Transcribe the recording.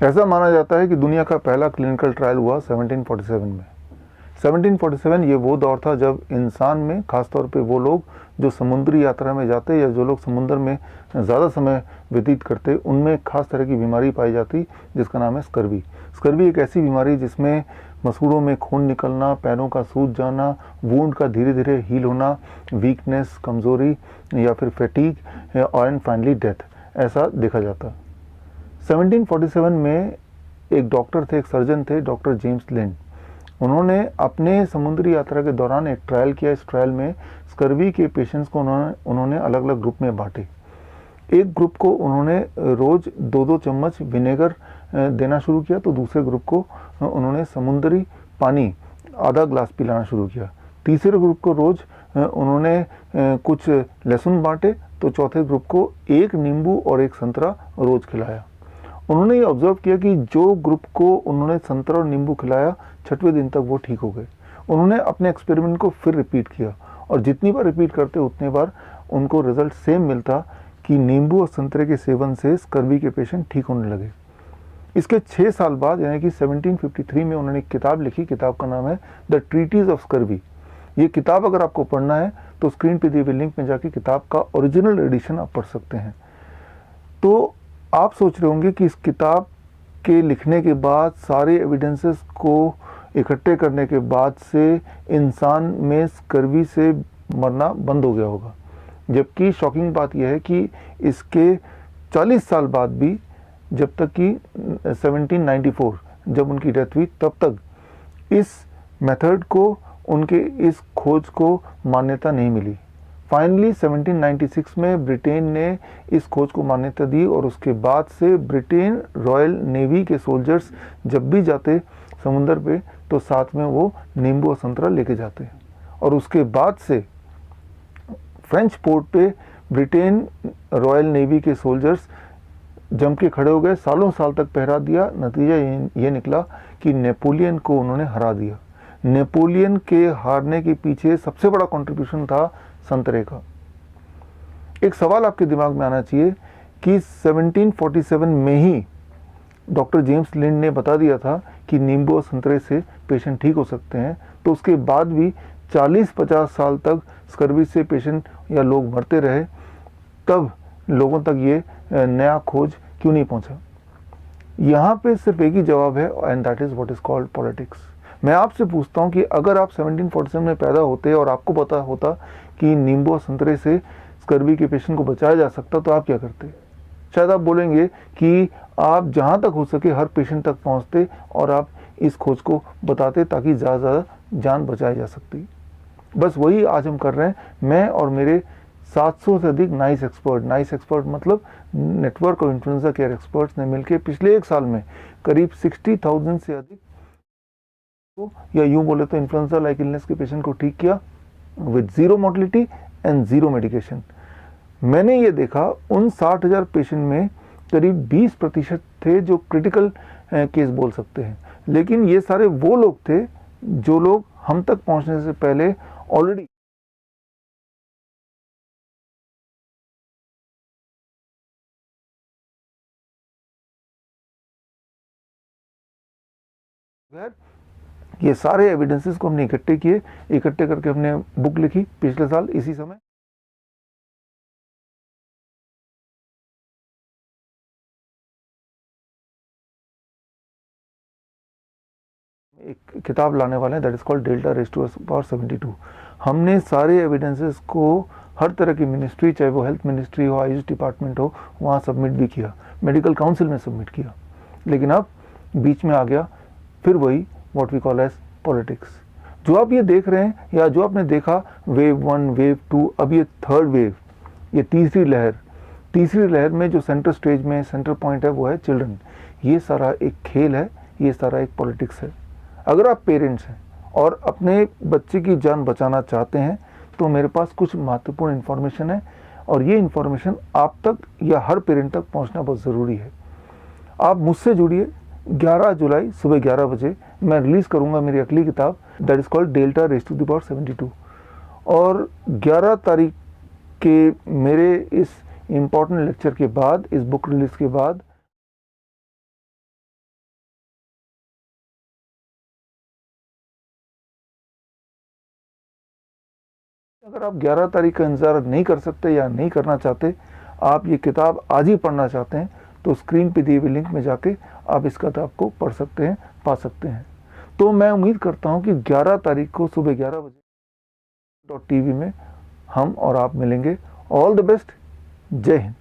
ऐसा माना जाता है कि दुनिया का पहला क्लिनिकल ट्रायल हुआ 1747 में। 1747 ये वो दौर था जब इंसान में, ख़ासतौर पे वो लोग जो समुद्री यात्रा में जाते या जो लोग समुद्र में ज़्यादा समय व्यतीत करते, उनमें खास तरह की बीमारी पाई जाती जिसका नाम है स्कर्वी। स्कर्वी एक ऐसी बीमारी जिसमें मसूड़ों में खून निकलना, पैरों का सूज जाना, वूंड का धीरे धीरे हील होना, वीकनेस, कमज़ोरी या फिर फैटीग और एंड फाइनली डेथ, ऐसा देखा जाता। 1747 में एक डॉक्टर थे, एक सर्जन थे, डॉक्टर जेम्स लिंड। उन्होंने अपने समुद्री यात्रा के दौरान एक ट्रायल किया। इस ट्रायल में स्कर्वी के पेशेंट्स को उन्होंने अलग अलग ग्रुप में बांटे। एक ग्रुप को उन्होंने रोज़ 2-2 चम्मच विनेगर देना शुरू किया, तो दूसरे ग्रुप को उन्होंने समुद्री पानी आधा ग्लास पिलाना शुरू किया। तीसरे ग्रुप को रोज़ उन्होंने कुछ लहसुन बांटे, तो चौथे ग्रुप को एक नींबू और एक संतरा रोज़ खिलाया। उन्होंने ये ऑब्जर्व किया कि जो ग्रुप को उन्होंने संतरा और नींबू खिलाया, 6वें दिन तक वो ठीक हो गए। उन्होंने अपने एक्सपेरिमेंट को फिर रिपीट किया और जितनी बार रिपीट करते उतने बार उनको रिजल्ट सेम मिलता कि नींबू और संतरे के सेवन से स्कर्वी के पेशेंट ठीक होने लगे। इसके 6 साल बाद यानी कि 1753 में उन्होंने एक किताब लिखी। किताब का नाम है द ट्रीटीज ऑफ स्कर्वी। ये किताब अगर आपको पढ़ना है तो स्क्रीन पे दिए हुए लिंक में जाके किताब का ओरिजिनल एडिशन आप पढ़ सकते हैं। तो आप सोच रहे होंगे कि इस किताब के लिखने के बाद, सारे एविडेंसेस को इकट्ठे करने के बाद से इंसान में स्कर्वी से मरना बंद हो गया होगा। जबकि शॉकिंग बात यह है कि इसके 40 साल बाद भी, जब तक कि 1794 जब उनकी डेथ हुई, तब तक इस मेथड को, उनके इस खोज को मान्यता नहीं मिली। फाइनली 1796 में ब्रिटेन ने इस खोज को मान्यता दी और उसके बाद से ब्रिटेन रॉयल नेवी के सोल्जर्स जब भी जाते समुंदर पे तो साथ में वो नींबू और संतरा लेके जाते। और उसके बाद से फ्रेंच पोर्ट पे ब्रिटेन रॉयल नेवी के सोल्जर्स जम के खड़े हो गए, सालों साल तक पहरा दिया। नतीजा ये निकला कि नेपोलियन को उन्होंने हरा दिया। नेपोलियन के हारने के पीछे सबसे बड़ा कंट्रीब्यूशन था संतरे का। एक सवाल आपके दिमाग में आना चाहिए कि 1747 में ही डॉक्टर जेम्स लिंड ने बता दिया था कि नींबू और संतरे से पेशेंट ठीक हो सकते हैं, तो उसके बाद भी 40-50 साल तक स्कर्वी से पेशेंट या लोग मरते रहे। तब लोगों तक ये नया खोज क्यों नहीं पहुंचा? यहाँ पे सिर्फ एक ही जवाब है, and that is what is called politics. मैं आपसे पूछता हूँ कि अगर आप 1747 में पैदा होते और आपको पता होता कि नींबू और संतरे से स्कर्वी के पेशेंट को बचाया जा सकता, तो आप क्या करते? शायद आप बोलेंगे कि आप जहाँ तक हो सके हर पेशेंट तक पहुँचते और आप इस खोज को बताते ताकि ज़्यादा से ज़्यादा जान बचाई जा सकती। बस वही आज हम कर रहे हैं। मैं और मेरे 700 से अधिक नाइस एक्सपर्ट मतलब network of influenza care experts ने मिलकर पिछले 1 साल में करीब 60,000 से अधिक को, या यूँ बोले तो इन्फ्लुएंजा लाइक इलनेस के पेशेंट को ठीक किया विद 0 मोर्टेलिटी एंड 0 मेडिकेशन। मैंने ये देखा उन 60,000 पेशेंट में करीब 20% थे जो क्रिटिकल केस बोल सकते हैं, लेकिन ये सारे वो लोग थे जो लोग हम तक पहुंचने से पहले ऑलरेडी ये सारे एविडेंसेस को हमने इकट्ठे किए। इकट्ठे करके हमने बुक लिखी पिछले साल इसी समय। एक किताब लाने वाले हैं, that is called delta raise to the power 72। हमने सारे एविडेंसेस को हर तरह की मिनिस्ट्री, चाहे वो हेल्थ मिनिस्ट्री हो, आयुष डिपार्टमेंट हो, वहाँ सबमिट भी किया, मेडिकल काउंसिल में सबमिट किया। लेकिन अब बीच में आ गया फिर वही what we call as politics. जो आप ये देख रहे हैं या जो आपने देखा वेव 1, वेव 2, अब ये 3rd वेव, ये तीसरी लहर में जो सेंटर स्टेज में सेंटर पॉइंट है वो है चिल्ड्रन। ये सारा एक खेल है, ये सारा एक पॉलिटिक्स है। अगर आप पेरेंट्स हैं और अपने बच्चे की जान बचाना चाहते हैं तो मेरे पास कुछ महत्वपूर्ण इन्फॉर्मेशन है और ये इन्फॉर्मेशन आप तक या हर पेरेंट तक पहुंचना बहुत ज़रूरी है। आप मुझसे जुड़िए। 11 जुलाई सुबह 11 बजे मैं रिलीज़ करूंगा मेरी अगली किताब, that is called delta raise to the power 72। और 11 तारीख के मेरे इस इम्पॉर्टेंट लेक्चर के बाद, इस बुक रिलीज़ के बाद अगर आप 11 तारीख का इंतज़ार नहीं कर सकते या नहीं करना चाहते, आप ये किताब आज ही पढ़ना चाहते हैं, तो स्क्रीन पे दिए हुए लिंक में जाके आप इस किताब को पढ़ सकते हैं, पा सकते हैं। तो मैं उम्मीद करता हूँ कि 11 तारीख को सुबह 11 बजे .tv में हम और आप मिलेंगे। All the best. जय हिंद।